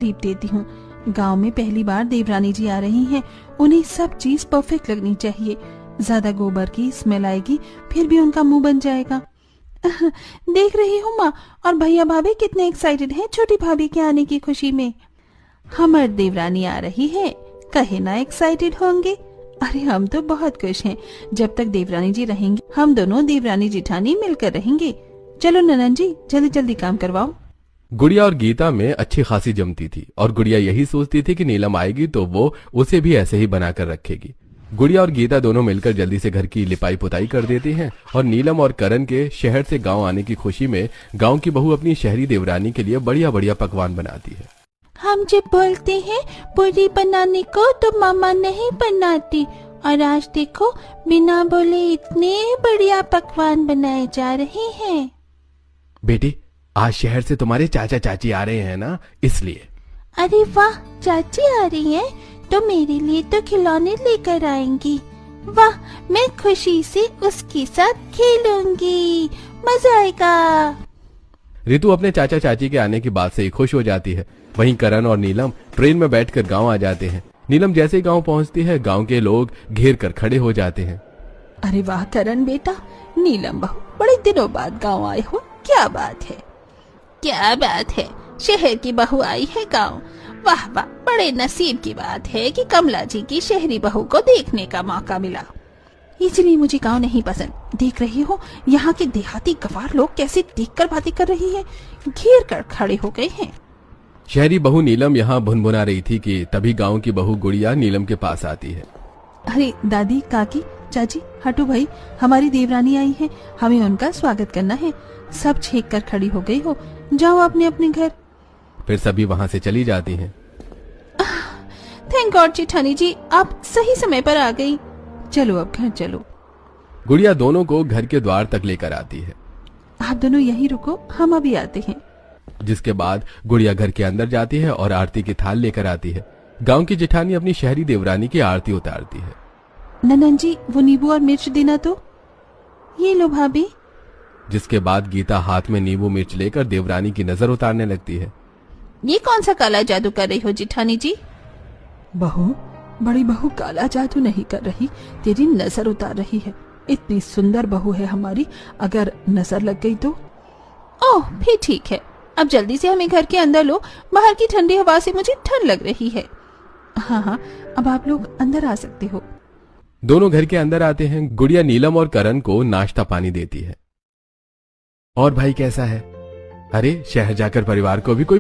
Tip देती हूँ। गांव में पहली बार देवरानी जी आ रही हैं, उन्हें सब चीज परफेक्ट लगनी चाहिए। ज्यादा गोबर की स्मेल आएगी, फिर भी उनका मुंह बन जाएगा। देख रही हूँ माँ और भैया भाभी कितने एक्साइटेड हैं छोटी भाभी के आने की खुशी में। हमारी देवरानी आ रही है, कहे ना एक्साइटेड होंगे। अरे हम तो बहुत खुश हैं। जब तक देवरानी जी रहेंगी हम दोनों देवरानी जिठानी मिलकर रहेंगे। चलो ननन जी जल्दी जल्दी काम करवाओ। गुड़िया और गीता में अच्छी खासी जमती थी और गुड़िया यही सोचती थी कि नीलम आएगी तो वो उसे भी ऐसे ही बनाकर रखेगी। गुड़िया और गीता दोनों मिलकर जल्दी से घर की लिपाई पुताई कर देती हैं और नीलम और करण के शहर से गांव आने की खुशी में गांव की बहू अपनी शहरी देवरानी के लिए बढ़िया बढ़िया पकवान बनाती है। हम जब बोलते हैं पूरी बनाने को तो मामा नहीं बनाती, और आज देखो बिना बोले इतने बढ़िया पकवान बनाए जा रहे हैं। बेटी आज शहर से तुम्हारे चाचा चाची आ रहे हैं ना, इसलिए। अरे वाह, चाची आ रही हैं तो मेरे लिए तो खिलौने लेकर आएंगी। वाह, मैं खुशी से उसके साथ खेलूंगी, मजा आएगा। रितु अपने चाचा चाची के आने की बात से ही खुश हो जाती है। वहीं करण और नीलम ट्रेन में बैठकर गांव आ जाते हैं। नीलम जैसे ही गांव पहुंचती है गांव के लोग घेर कर खड़े हो जाते हैं। अरे वाह करण बेटा, नीलम बहू बड़े दिनों बाद गांव आए हो, क्या बात है। क्या बात है, शहर की बहू आई है गांव। वाह वाह, बड़े नसीब की बात है कि कमला जी की शहरी बहू को देखने का मौका मिला। इसलिए मुझे गांव नहीं पसंद। देख रही हो यहाँ के देहाती गवार लोग कैसे देखकर बातें कर रही हैं, घेर कर खड़े हो गए हैं। शहरी बहू नीलम यहाँ भुनभुना रही थी कि तभी गांव की बहू गुड़िया नीलम के पास आती है। अरे दादी, काकी, चाची, हटो भाई, हमारी देवरानी आई है, हमें उनका स्वागत करना है। सब छेक कर खड़ी हो गई हो, जाओ अपने अपने घर। फिर सभी वहाँ से चली जाती हैं। थैंक गॉड जेठानी जी, आप सही समय पर आ गई। चलो अब घर चलो। गुड़िया दोनों को घर के द्वार तक लेकर आती है। आप दोनों यहीं रुको, हम अभी आते हैं। जिसके बाद गुड़िया घर के अंदर जाती है और आरती की थाल लेकर आती है। गांव की जेठानी अपनी शहरी देवरानी की आरती उतारती है। ननन जी वो नींबू और मिर्च देना तो। ये लो भाभी। जिसके बाद गीता हाथ में नींबू मिर्च लेकर देवरानी की नजर उतारने लगती है। ये कौन सा काला जादू कर रही हो जेठानी जी? बहू, बड़ी बहू काला जादू नहीं कर रही, तेरी नजर उतार रही है। इतनी सुंदर बहू है हमारी, अगर नजर लग गई तो। ओह भी ठीक है, अब जल्दी से हमें घर के अंदर लो, बाहर की ठंडी हवा से मुझे ठंड लग रही है। हाँ हाँ, अब आप लोग अंदर आ सकते हो। दोनों घर के अंदर आते हैं। गुड़िया नीलम और करण को नाश्ता पानी देती है। और भाई कैसा है? अरे शहर जाकर परिवार को भी कोई